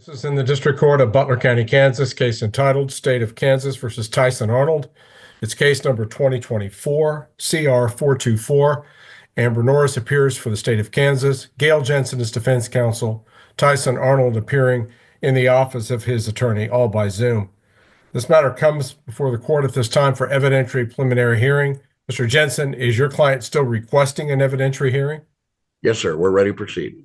This is in the District Court of Butler County, Kansas, case entitled State of Kansas versus Tyson Arnold. It's case number 2024 CR 424. Amber Norris appears for the state of Kansas. Gail Jensen is defense counsel. Tyson Arnold appearing in the office of his attorney, all by Zoom. This matter comes before the court at this time for evidentiary preliminary hearing. Mr. Jensen, is your client still requesting an evidentiary hearing? Yes, sir. We're ready to proceed.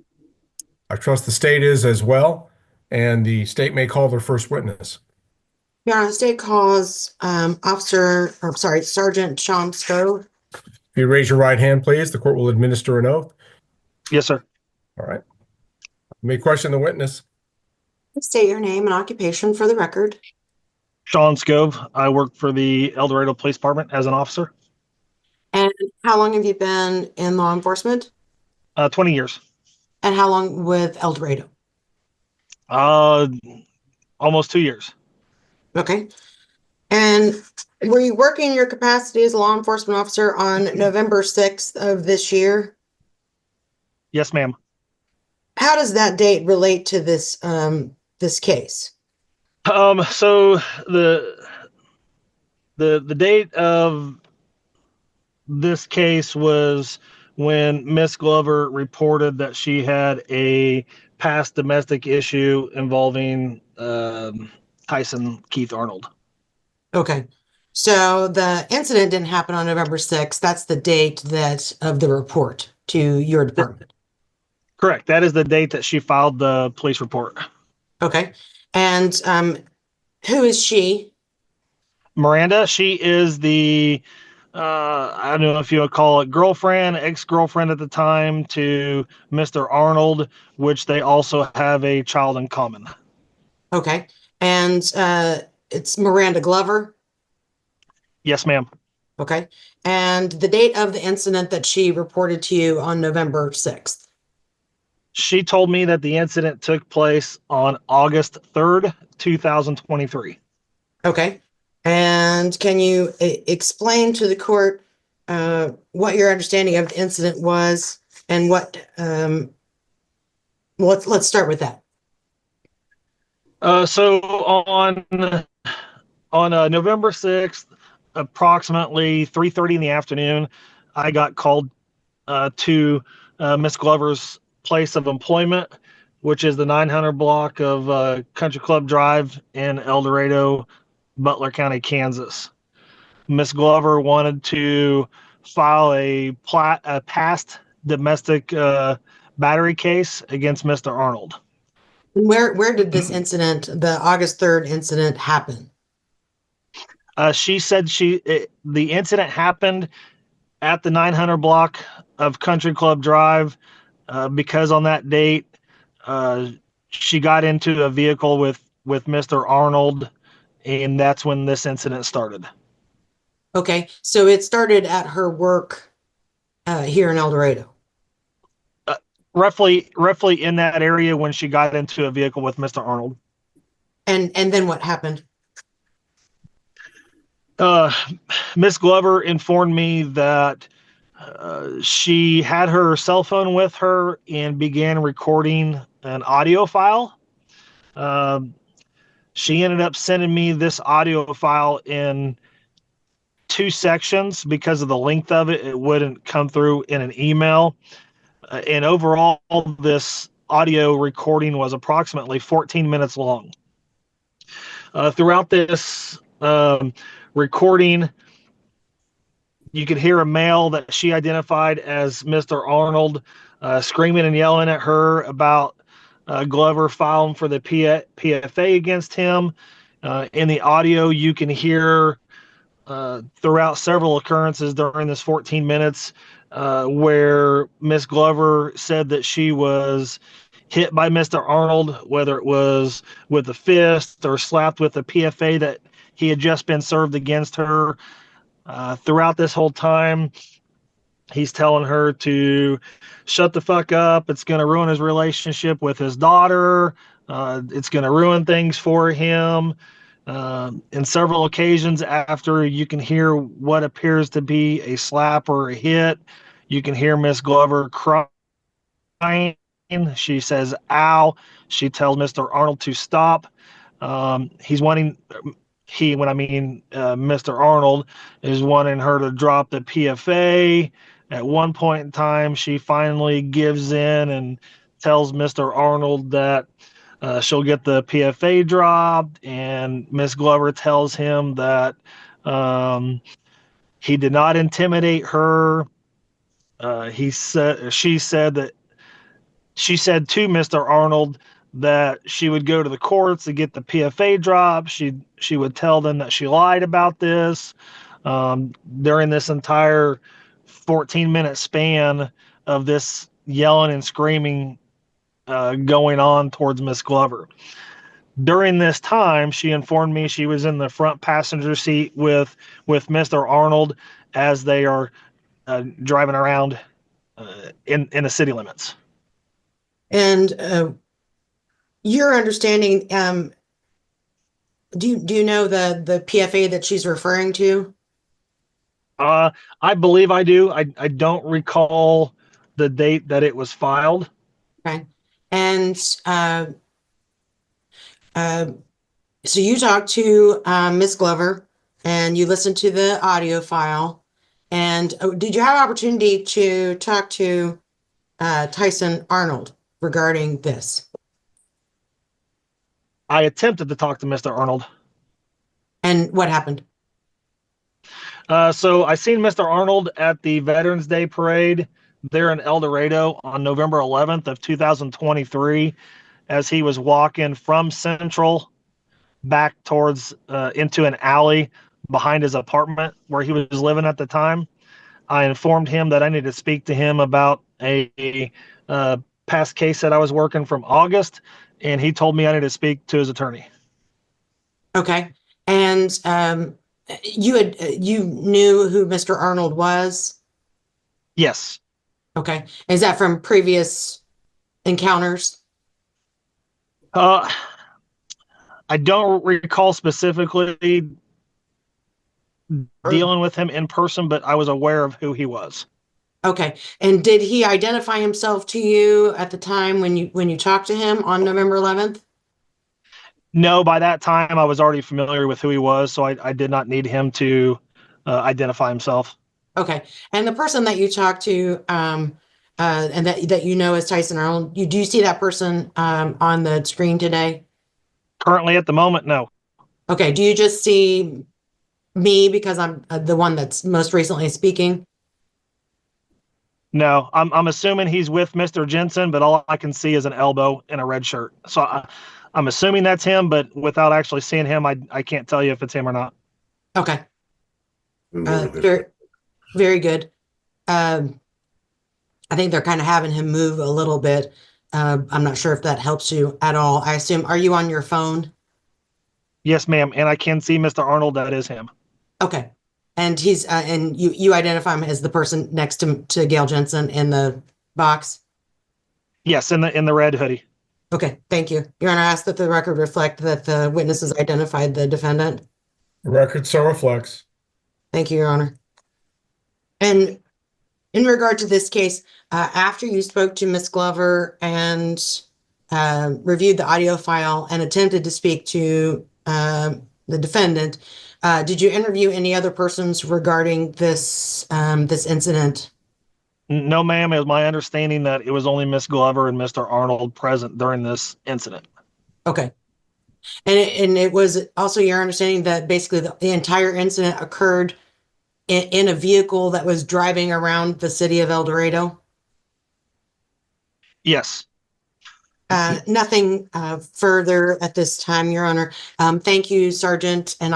I trust the state is as well, and the state may call their first witness. Your Honor, the state calls Sergeant Sean Scove. If you raise your right hand, please, the court will administer an oath. Yes, sir. All right. You may question the witness. State your name and occupation for the record. Sean Scove. I work for the El Dorado Police Department as an officer. And how long have you been in law enforcement? 20 years. And how long with El Dorado? Almost 2 years. Okay. And were you working your capacity as a law enforcement officer on November 6th of this year? Yes, ma'am. How does that date relate to this this case? So the date of this case was when Miss Glover reported that she had a past domestic issue involving Tyson Keith Arnold. Okay. So the incident didn't happen on November 6th. That's the date of the report to your department. Correct. That is the date that she filed the police report. Okay. And who is she? Miranda. She is the I don't know if you would call it girlfriend, ex-girlfriend at the time to Mr. Arnold, which they also have a child in common. Okay. And it's Miranda Glover? Yes, ma'am. Okay. And the date of the incident that she reported to you on November 6th? She told me that the incident took place on August 3rd, 2023. Okay. And can you explain to the court what your understanding of the incident was and what, let's start with that. So on November 6th, approximately 3:30 in the afternoon, I got called to Miss Glover's place of employment, which is the 900 block of Country Club Drive in El Dorado, Butler County, Kansas. Miss Glover wanted to file a past domestic battery case against Mr. Arnold. Where did this incident, the August 3rd incident, happen? She said the incident happened at the 900 block of Country Club Drive because on that date she got into a vehicle with Mr. Arnold, and that's when this incident started. Okay, so it started at her work here in El Dorado. Roughly in that area when she got into a vehicle with Mr. Arnold. And then what happened? Miss Glover informed me that she had her cell phone with her and began recording an audio file. She ended up sending me this audio file in 2 sections because of the length of it. It wouldn't come through in an email. And overall, this audio recording was approximately 14 minutes long. Throughout this recording, you could hear a male that she identified as Mr. Arnold screaming and yelling at her about Glover filing for the PFA against him. In the audio, you can hear throughout several occurrences during this 14 minutes where Miss Glover said that she was hit by Mr. Arnold, whether it was with a fist or slapped with a PFA that he had just been served against her. Throughout this whole time, he's telling her to shut the fuck up. It's going to ruin his relationship with his daughter. It's going to ruin things for him. In several occasions after you can hear what appears to be a slap or a hit, you can hear Miss Glover crying She says, ow. She tells Mr. Arnold to stop. He's wanting, Mr. Arnold is wanting her to drop the PFA. At one point in time, she finally gives in and tells Mr. Arnold that she'll get the PFA dropped, and Miss Glover tells him that he did not intimidate her. She said to Mr. Arnold that she would go to the courts to get the PFA drop. She would tell them that she lied about this. During this entire 14-minute span of this yelling and screaming going on towards Miss Glover. During this time, she informed me she was in the front passenger seat with Mr. Arnold as they are driving around in the city limits. And your understanding, do you know the PFA that she's referring to? I believe I do. I don't recall the date that it was filed. Okay. And so you talked to Miss Glover and you listened to the audio file. And did you have an opportunity to talk to Tyson Arnold regarding this? I attempted to talk to Mr. Arnold. And what happened? So I seen Mr. Arnold at the Veterans Day Parade there in El Dorado on November 11th of 2023 as he was walking from Central back towards into an alley behind his apartment where he was living at the time. I informed him that I needed to speak to him about a past case that I was working from August, and he told me I needed to speak to his attorney. Okay. And you knew who Mr. Arnold was? Yes. Okay. Is that from previous encounters? I don't recall specifically dealing with him in person, but I was aware of who he was. Okay. And did he identify himself to you at the time when you talked to him on November 11th? No, by that time I was already familiar with who he was, so I did not need him to identify himself. Okay. And the person that you talked to, and that you know as Tyson Arnold, do you see that person on the screen today? Currently, at the moment, no. Okay. Do you just see me because I'm the one that's most recently speaking? No, I'm assuming he's with Mr. Jensen, but all I can see is an elbow in a red shirt. So I'm assuming that's him, but without actually seeing him, I can't tell you if it's him or not. Okay. Very, very good. I think they're kind of having him move a little bit. I'm not sure if that helps you at all. I assume, are you on your phone? Yes, ma'am. And I can see Mr. Arnold. That is him. Okay. And he's and you identify him as the person next to Gail Jensen in the box? Yes, in the red hoodie. Okay, thank you. Your Honor, I ask that the record reflect that the witnesses identified the defendant. The record so reflects. Thank you, Your Honor. And in regard to this case, after you spoke to Ms. Glover and reviewed the audio file and attempted to speak to the defendant, did you interview any other persons regarding this this incident? No, ma'am. It was my understanding that it was only Miss Glover and Mr. Arnold present during this incident. Okay. And it was also your understanding that basically the entire incident occurred in a vehicle that was driving around the city of El Dorado? Yes. Nothing further at this time, Your Honor. Thank you, Sergeant, and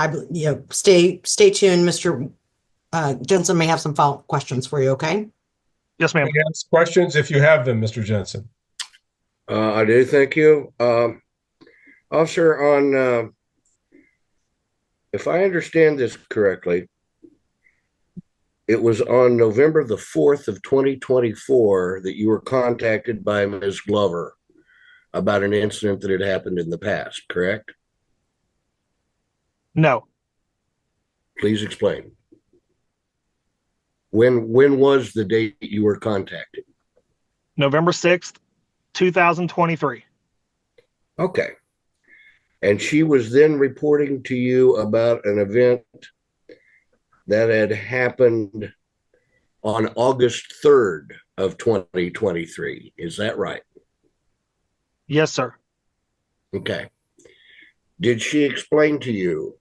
stay tuned. Mr. Jensen may have some follow-up questions for you, okay? Yes, ma'am. Ask questions if you have them, Mr. Jensen. I do, thank you. Officer, on if I understand this correctly, it was on November the 4th of 2024 that you were contacted by Ms. Glover about an incident that had happened in the past, correct? No. Please explain. When was the date you were contacted? November 6th 2023. Okay. And she was then reporting to you about an event that had happened on August 3rd of 2023. Is that right? Yes, sir. Okay. Did she explain to you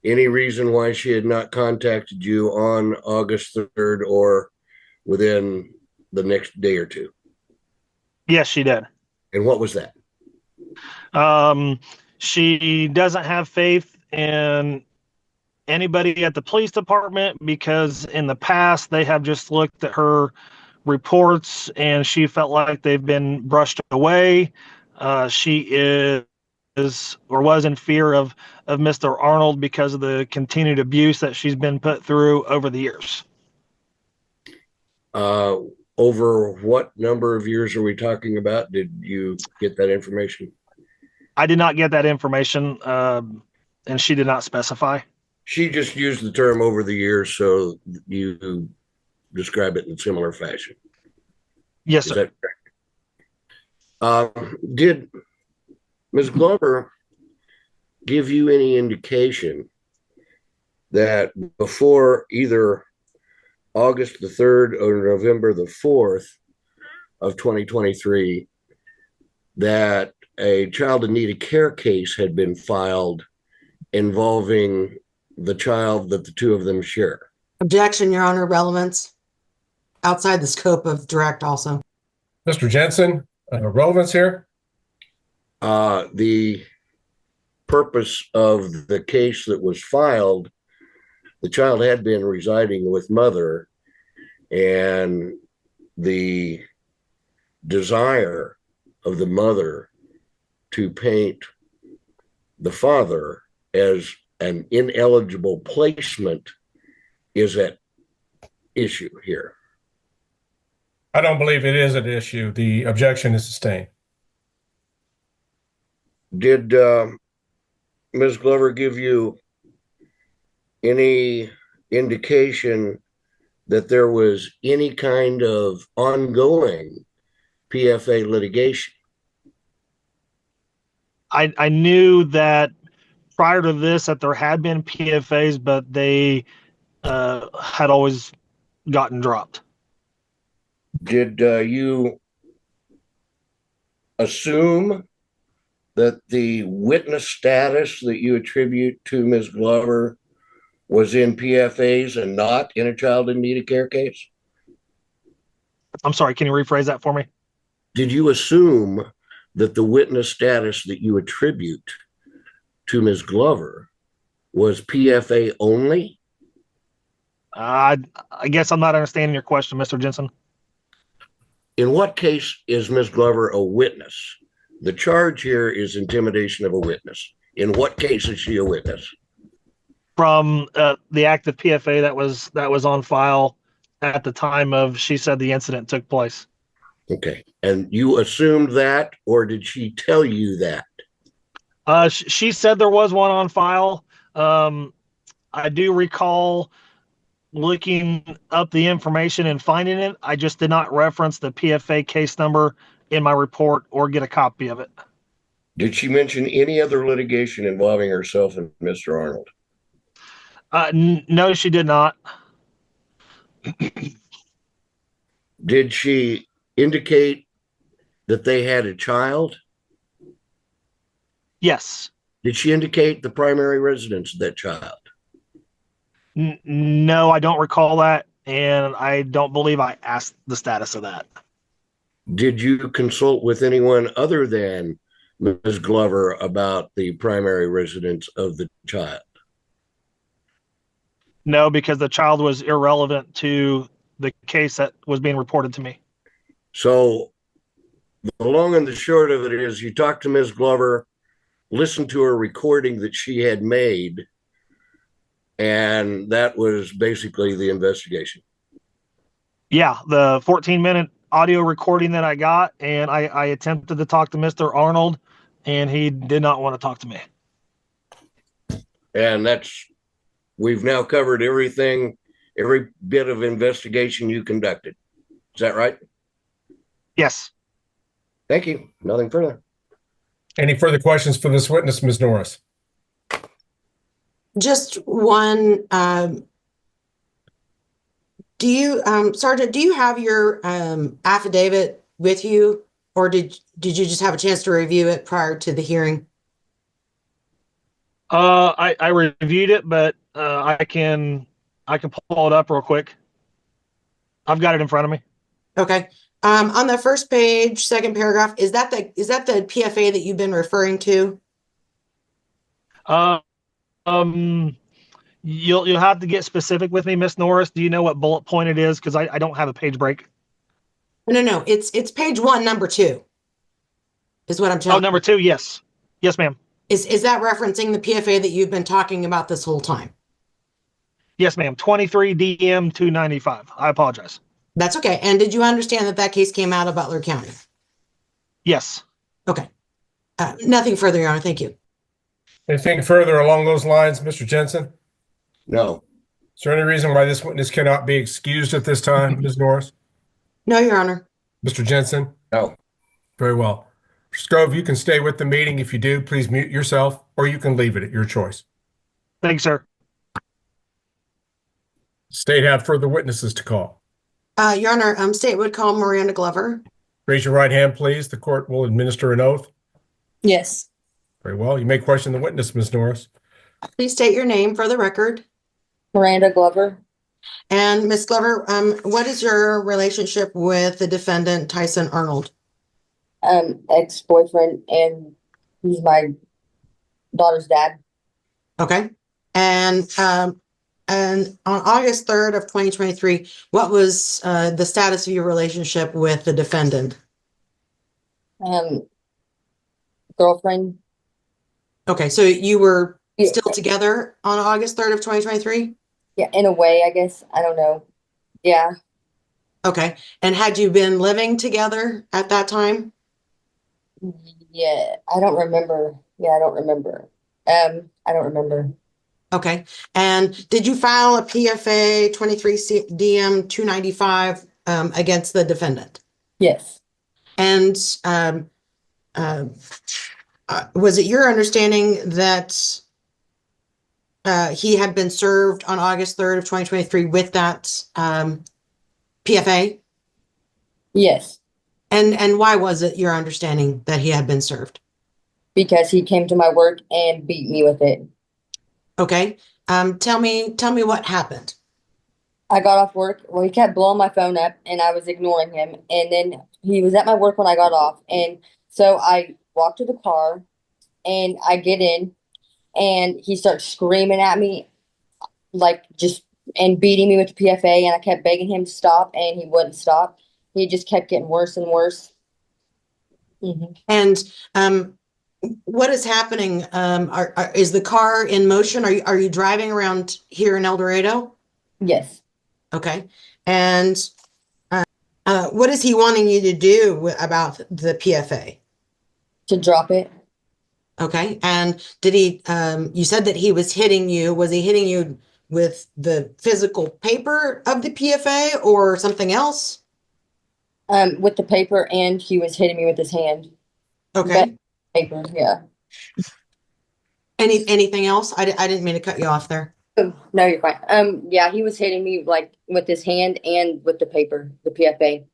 any reason why she had not contacted you on August 3rd or within the next day or two? Yes, she did. And what was that? She doesn't have faith in anybody at the police department because in the past they have just looked at her reports and she felt like they've been brushed away. She is or was in fear of Mr. Arnold because of the continued abuse that she's been put through over the years. Over what number of years are we talking about? Did you get that information? I did not get that information, and she did not specify. She just used the term over the years, so you describe it in similar fashion. Yes, Is sir. that correct? Did Ms. Glover give you any indication that before either August the 3rd or November the 4th of 2023 that a child in need of care case had been filed involving the child that the two of them share? Objection, Your Honor, relevance outside the scope of direct also. Mr. Jensen, relevance here? The purpose of the case that was filed, the child had been residing with mother, and the desire of the mother to paint the father as an ineligible placement is at issue here. I don't believe it is an issue. The objection is sustained. Did Ms. Glover give you any indication that there was any kind of ongoing PFA litigation? I knew that prior to this that there had been PFAs, but they had always gotten dropped. Did you assume that the witness status that you attribute to Ms. Glover was in PFAs and not in a child in need of care case? I'm sorry, can you rephrase that for me? Did you assume that the witness status that you attribute to Ms. Glover was PFA only? I guess I'm not understanding your question, Mr. Jensen. In what case is Ms. Glover a witness? The charge here is intimidation of a witness. In what case is she a witness? From the active PFA that was on file at the time of she said the incident took place. Okay. And you assumed that, or did she tell you that? She said there was one on file. I do recall looking up the information and finding it. I just did not reference the PFA case number in my report or get a copy of it. Did she mention any other litigation involving herself and Mr. Arnold? No, she did not. Did she indicate that they had a child? Yes. Did she indicate the primary residence of that child? No, I don't recall that, and I don't believe I asked the status of that. Did you consult with anyone other than Ms. Glover about the primary residence of the child? No, because the child was irrelevant to the case that was being reported to me. So the long and the short of it is you talked to Ms. Glover, listened to her recording that she had made, and that was basically the investigation. Yeah, the 14-minute audio recording that I got, and I attempted to talk to Mr. Arnold, and he did not want to talk to me. And we've now covered everything, every bit of investigation you conducted. Is that right? Yes. Thank you. Nothing further. Any further questions for this witness, Ms. Norris? Just one, Sergeant, do you have your affidavit with you, or did you just have a chance to review it prior to the hearing? I reviewed it, but I can pull it up real quick. I've got it in front of me. Okay. On the first page, second paragraph, is that the PFA that you've been referring to? You'll have to get specific with me, Miss Norris. Do you know what bullet point it is? Because I don't have a page break. No. It's page 1, number 2. Is what I'm telling. Oh, number 2. Yes, ma'am. Is that referencing the PFA that you've been talking about this whole time? Yes, ma'am. 23 DM 295. I apologize. That's okay. And did you understand that case came out of Butler County? Yes. Okay. Nothing further, Your Honor. Thank you. Anything further along those lines, Mr. Jensen? No. Is there any reason why this witness cannot be excused at this time, Ms. Norris? No, Your Honor. Mr. Jensen? No. Very well. Mr. Scove, you can stay with the meeting. If you do, please mute yourself, or you can leave it at your choice. Thanks, sir. State have further witnesses to call. Your Honor, State would call Miranda Glover. Raise your right hand, please. The court will administer an oath. Yes. Very well. You may question the witness, Ms. Norris. Please state your name for the record. Miranda Glover. And Ms. Glover, what is your relationship with the defendant, Tyson Arnold? Ex-boyfriend, and he's my daughter's dad. Okay. And on August 3rd of 2023, what was the status of your relationship with the defendant? Girlfriend. Okay, so you were Yeah. still together on August 3rd of 2023? Yeah, in a way, I guess. I don't know. Yeah. Okay. And had you been living together at that time? Yeah. I don't remember. Yeah, I don't remember. I don't remember. Okay. And did you file a PFA 23 DM 295 against the defendant? Yes. And was it your understanding that he had been served on August 3rd of 2023 with that PFA? Yes. And why was it your understanding that he had been served? Because he came to my work and beat me with it. Okay. Tell me what happened. I got off work. Well, he kept blowing my phone up and I was ignoring him. And then he was at my work when I got off. And so I walked to the car and I get in and he starts screaming at me, like and beating me with the PFA. And I kept begging him to stop and he wouldn't stop. He just kept getting worse and worse. Mm-hmm. And what is happening? Is the car in motion? Are you driving around here in El Dorado? Yes. Okay. And what is he wanting you to do about the PFA? To drop it. Okay. And did he, you said that he was hitting you. Was he hitting you with the physical paper of the PFA or something else? With the paper, and he was hitting me with his hand. Okay. But paper, yeah. Anything else? I didn't mean to cut you off there. Oh, no, you're fine. Yeah, he was hitting me like with his hand and with the paper, the PFA.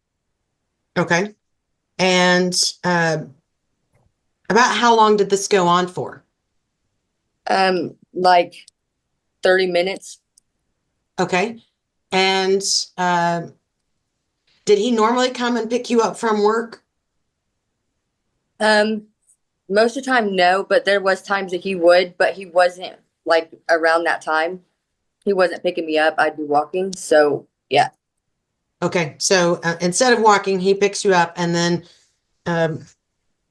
Okay. And about how long did this go on for? Like 30 minutes. Okay. And did he normally come and pick you up from work? Most of the time, no, but there was times that he would, but he wasn't like around that time. He wasn't picking me up. I'd be walking. So yeah. Okay. So instead of walking, he picks you up and then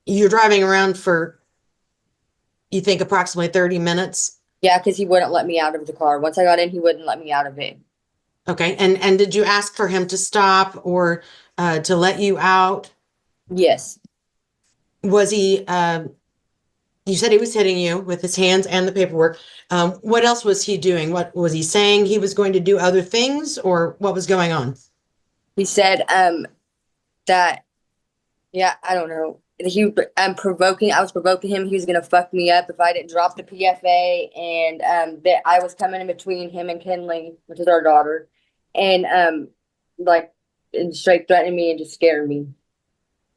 you're driving around for, you think, approximately 30 minutes? Yeah, because he wouldn't let me out of the car. Once I got in, he wouldn't let me out of it. Okay. And did you ask for him to stop or to let you out? Yes. Was he, you said he was hitting you with his hands and the paperwork. What else was he doing? What was he saying? He was going to do other things, or what was going on? He said that Yeah, I don't know. I was provoking him. He was gonna fuck me up if I didn't drop the PFA, and that I was coming in between him and Kinley, which is our daughter, and like, and straight threatening me and just scaring me.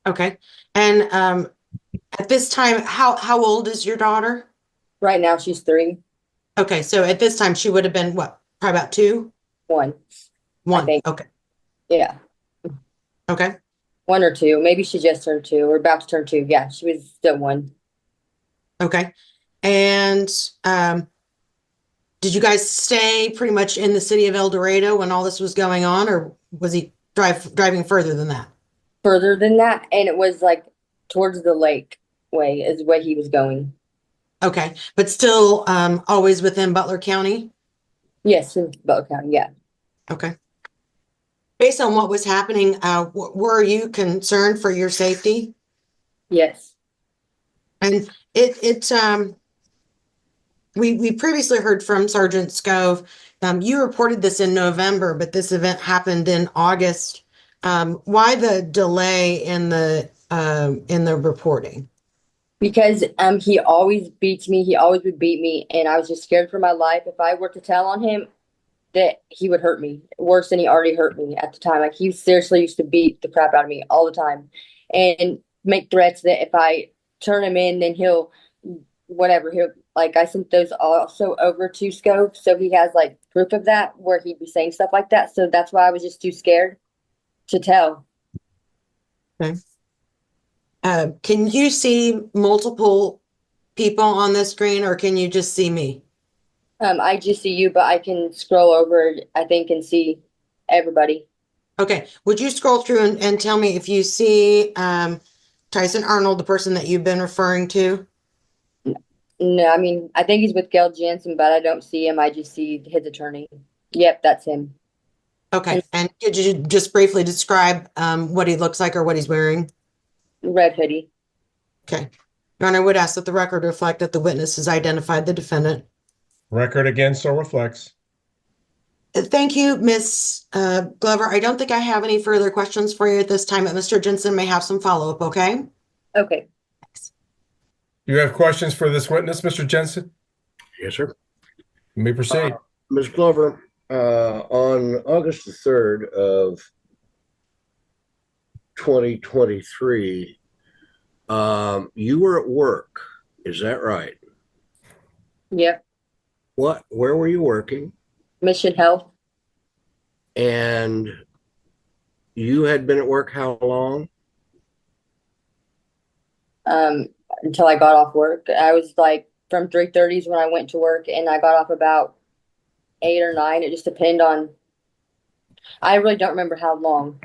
Okay. And at this time, how old is your daughter? Right now, she's 3, Okay, so at this time she would have been what? Probably about 2? 1, I 1. think. Okay. Yeah, Okay. 1 or 2. Maybe she just turned 2 or about to turn 2. Yeah, she was still 1. Okay. And did you guys stay pretty much in the city of El Dorado when all this was going on, or was he driving further than that? Further than that, and it was like towards the lake way is where he was going. Okay, but still always within Butler County? Yes, in Butler County. Yeah. Okay. Based on what was happening, were you concerned for your safety? Yes. And we previously heard from Sergeant Scove. You reported this in November, but this event happened in August. Why the delay in the reporting? Because he always beats me. He always would beat me, and I was just scared for my life. If I were to tell on him, that he would hurt me worse than he already hurt me at the time. Like, he seriously used to beat the crap out of me all the time, and make threats that if I turn him in, then he'll whatever he'll like. I sent those also over to Scope, so he has like proof of that where he'd be saying stuff like that. So that's why I was just too scared to tell. Okay. Can you see multiple people on the screen, or can you just see me? I just see you, but I can scroll over, I think, and see everybody. Okay. Would you scroll through and tell me if you see Tyson Arnold, the person that you've been referring to? No, I mean, I think he's with Gail Jensen, but I don't see him. I just see his attorney. Yep, that's him. Okay. And could you just briefly describe what he looks like or what he's wearing? Red hoodie. Okay. Your Honor, I would ask that the record reflect that the witness has identified the defendant. Record again so reflects. Thank you, Ms. Glover. I don't think I have any further questions for you at this time, but Mr. Jensen may have some follow-up, okay? Okay. You have questions for this witness, Mr. Jensen? Yes, sir. You may proceed. Ms. Glover, on August the 3rd of 2023, you were at work. Is that right? Yep. Where were you working? Mission Health. And you had been at work how long? Until I got off work. I was like from 3:30 when I went to work, and I got off about 8 or 9. It just depended on. I really don't remember how long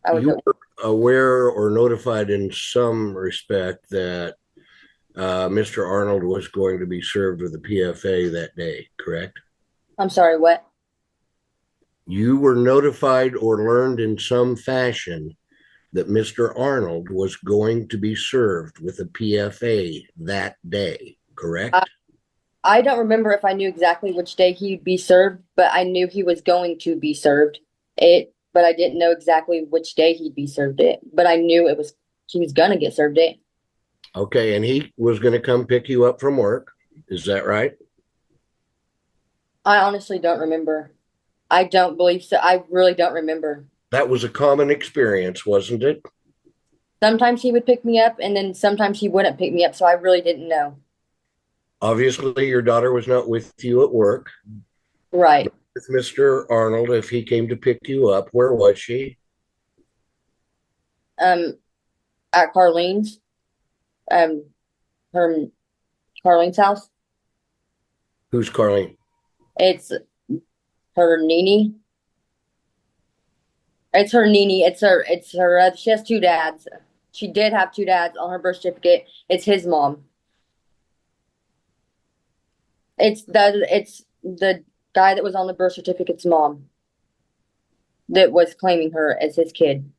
I was. You were aware or notified in some respect that Mr. Arnold was going to be served with a PFA that day, correct? I'm sorry, what? You were notified or learned in some fashion that Mr. Arnold was going to be served with a PFA that day, correct? I don't remember if I knew exactly which day he'd be served, but I knew he was going to be served it, but I didn't know exactly which day he'd be served it. But I knew he was gonna get served it. Okay, and he was going to come pick you up from work. Is that right? I honestly don't remember. I don't believe so. I really don't remember. That was a common experience, wasn't it? Sometimes he would pick me up, and then sometimes he wouldn't pick me up, so I really didn't know. Obviously, your daughter was not with you at work. Right. With Mr. Arnold, if he came to pick you up, where was she? At Carlene's, um, her Carlene's house. Who's Carlene? It's her Nini. It's her Nini. It's her. She has 2 dads. She did have 2 dads on her birth certificate. It's his mom. It's the guy that was on the birth certificate's mom that was claiming her as his kid.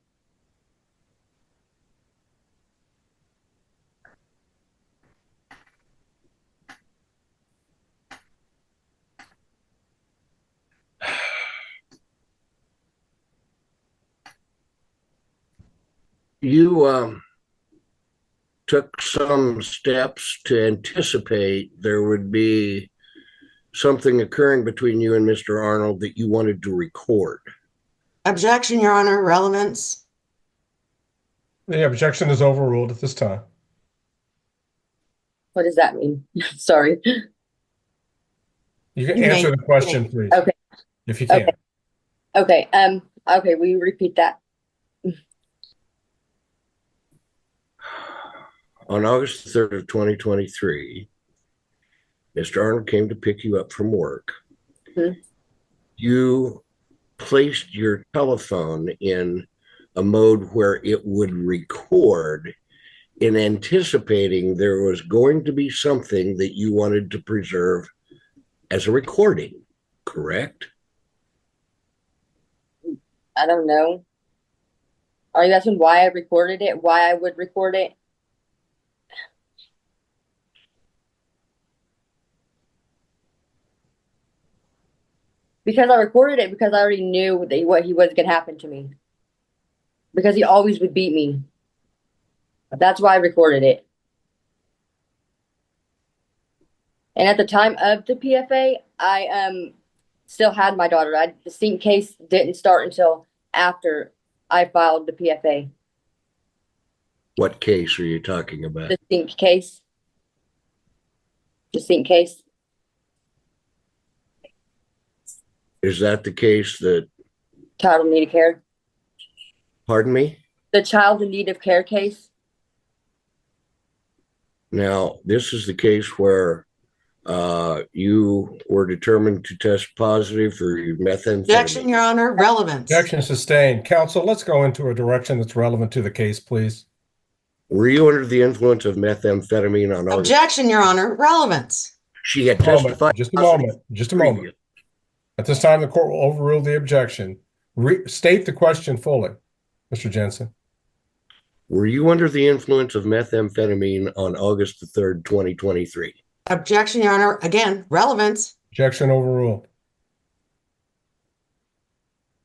you took some steps to anticipate there would be something occurring between you and Mr. Arnold that you wanted to record. Objection, Your Honor. Relevance. The objection is overruled at this time. What does that mean? Sorry. You can You may- answer the question, please. Okay. If you can. Okay. Okay, will you repeat that? On August 3rd of 2023, Mr. Arnold came to pick you up from work. Mhm. You placed your telephone in a mode where it would record in anticipating there was going to be something that you wanted to preserve as a recording, correct? I don't know. Are you asking why I recorded it? Why I would record it? Because I recorded it because I already knew that what he was going to happen to me. Because he always would beat me. That's why I recorded it. And at the time of the PFA, I still had my daughter. The sync case didn't start until after I filed the PFA. What case are you talking about? The sync case. The sync case. Is that the case that, Child in need of care. pardon me? The child in need of care case. Now, this is the case where you were determined to test positive for methamphetamine. Objection, Your Honor. Relevance. Objection sustained. Counsel, let's go into a direction that's relevant to the case, please. Were you under the influence of methamphetamine on August? Objection, Your Honor. Relevance. She had Moment, testified. just a moment. Just a moment. At this time, the court will overrule the objection. State the question fully, Mr. Jensen. Were you under the influence of methamphetamine on August the 3rd, 2023? Objection, Your Honor. Again, relevance. Objection overruled.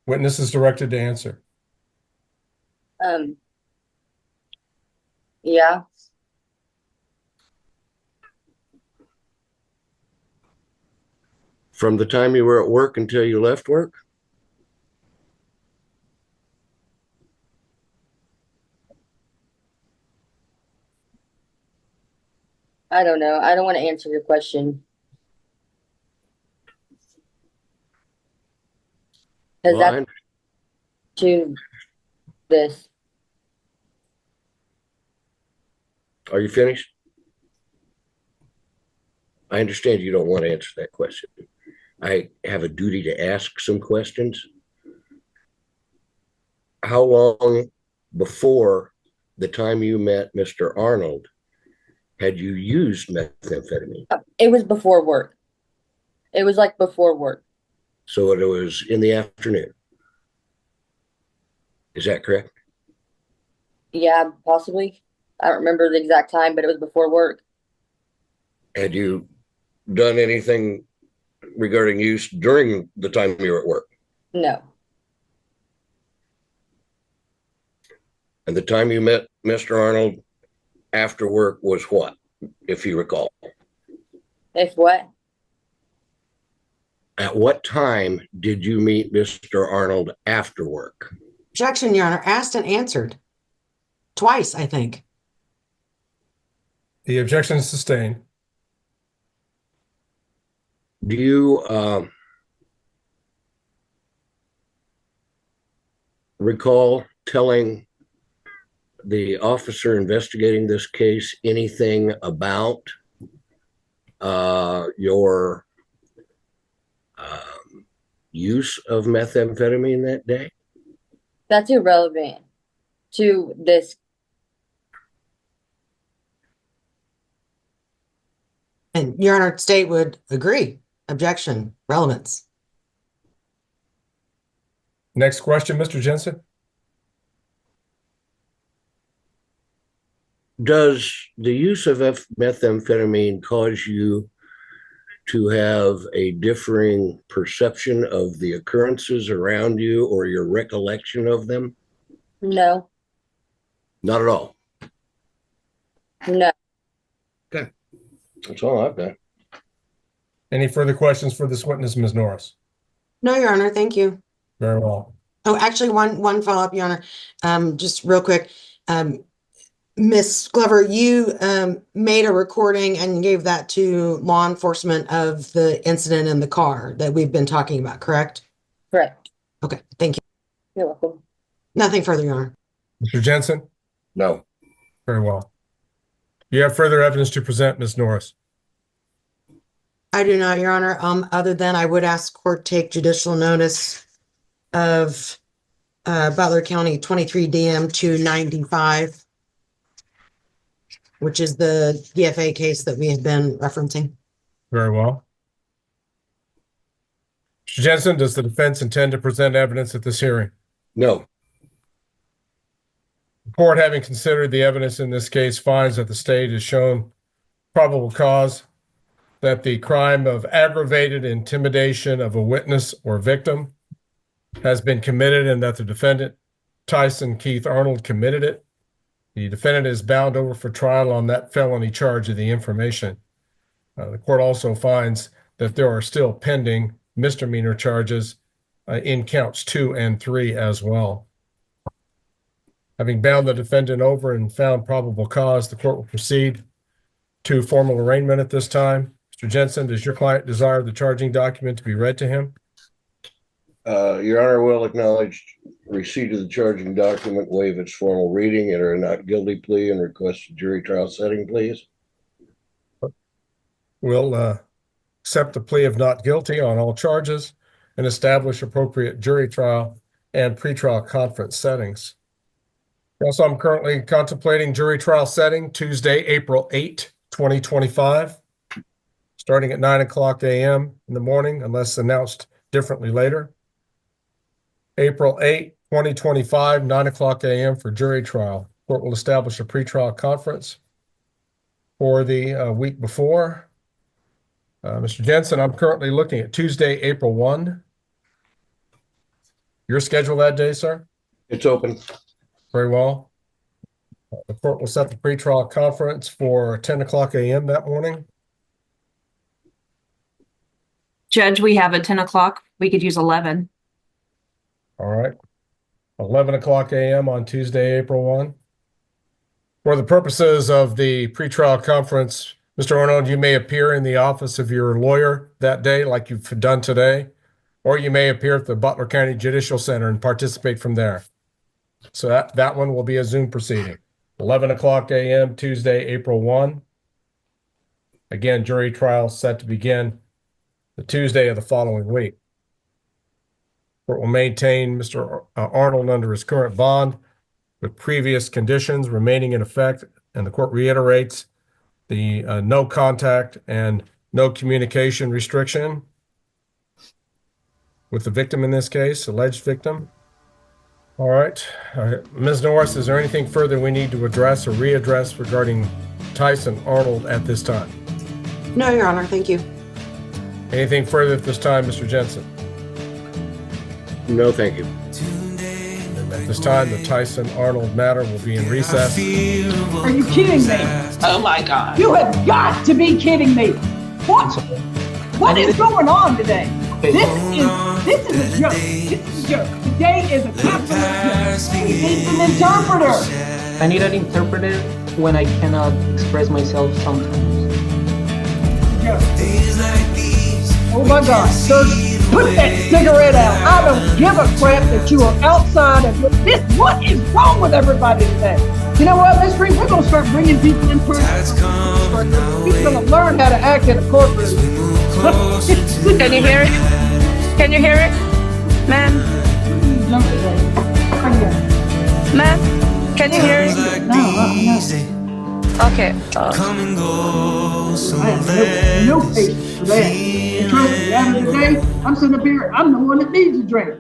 Witness is directed to answer. Yeah. From the time you were at work until you left work? I don't know. I don't want to answer your question. Because Well, that's to this. Are you finished? I understand you don't want to answer that question. I have a duty to ask some questions. How long before the time you met Mr. Arnold had you used methamphetamine? It was before work. It was like before work. So it was in the afternoon. Is that correct? Yeah, possibly. I don't remember the exact time, but it was before work. Had you done anything regarding use during the time you were at work? No. And the time you met Mr. Arnold after work was what, if you recall? If what? At what time did you meet Mr. Arnold after work? Objection, Your Honor. Asked and answered. Twice, I think. The objection is sustained. Do you recall telling the officer investigating this case anything about your use of methamphetamine that day? That's irrelevant to this. And Your Honor, state would agree. Objection. Relevance. Next question, Mr. Jensen. Does the use of methamphetamine cause you to have a differing perception of the occurrences around you or your recollection of them? No. Not at all. No. That's all I've got. Any further questions for this witness, Ms. Norris? No, Your Honor, thank you. Very well. Oh, actually, one follow-up, Your Honor. Just real quick. Miss Glover, you made a recording and gave that to law enforcement of the incident in the car that we've been talking about, correct? Correct. Okay, thank you. You're welcome. Nothing further, Your Honor. Mr. Jensen? No. Very well. You have further evidence to present, Ms. Norris? I do not, Your Honor. Other than I would ask court take judicial notice of Butler County 23 DM 295, which is the DFA case that we have been referencing. Very well. Mr. Jensen, does the defense intend to present evidence at this hearing? No. The court, having considered the evidence in this case, finds that the state has shown probable cause that the crime of aggravated intimidation of a witness or victim has been committed and that the defendant, Tyson Keith Arnold, committed it. The defendant is bound over for trial on that felony charge of the information. The court also finds that there are still pending misdemeanor charges in counts 2 and 3 as well. Having bound the defendant over and found probable cause, the court will proceed to formal arraignment at this time. Mr. Jensen, does your client desire the charging document to be read to him? Your Honor will acknowledge receipt of the charging document, waive its formal reading, enter a not guilty plea, and request a jury trial setting, please. We'll accept the plea of not guilty on all charges and establish appropriate jury trial and pretrial conference settings. Also, I'm currently contemplating jury trial setting Tuesday, April 8, 2025, starting at 9:00 a.m. in the morning, unless announced differently later. April 8, 2025, 9:00 a.m. for jury trial. Court will establish a pretrial conference for the week before. Mr. Jensen, I'm currently looking at Tuesday, April 1. Your schedule that day, sir? It's open. Very well. The court will set the pretrial conference for 10:00 a.m. that morning. Judge, we have a 10 o'clock. We could use 11. All right. 11:00 a.m. on Tuesday, April 1. For the purposes of the pretrial conference, Mr. Arnold, you may appear in the office of your lawyer that day, like you've done today, or you may appear at the Butler County Judicial Center and participate from there. So that one will be a Zoom proceeding. 11:00 a.m. Tuesday, April 1. Again, jury trial set to begin the Tuesday of the following week. Court will maintain Mr. Arnold under his current bond with previous conditions remaining in effect, and the court reiterates the no contact and no communication restriction with the victim in this case, alleged victim. All right. Ms. Norris, is there anything further we need to address or readdress regarding Tyson Arnold at this time? No, Your Honor, thank you. Anything further at this time, Mr. Jensen? No, thank you. And at this time, the Tyson Arnold matter will be in recess. Are you kidding me? Oh my God. You have got to be kidding me. What is going on today? This is a joke. This is a joke. Today is a capitalist joke. He needs an interpreter. I need an interpreter when I cannot express myself sometimes. Oh my God, sir, put that cigarette out. I don't give a crap that you are outside of this. What is wrong with everybody today? You know what, Miss Green, we're going to start bringing people in person. People going to learn how to act in a courtroom. Can you hear it? Can you hear it? Ma'am? Ma'am? Can you hear it? No. Okay. I have no patience for that. The truth, at the end of the day, I'm sitting up here, I'm the one that needs a drink.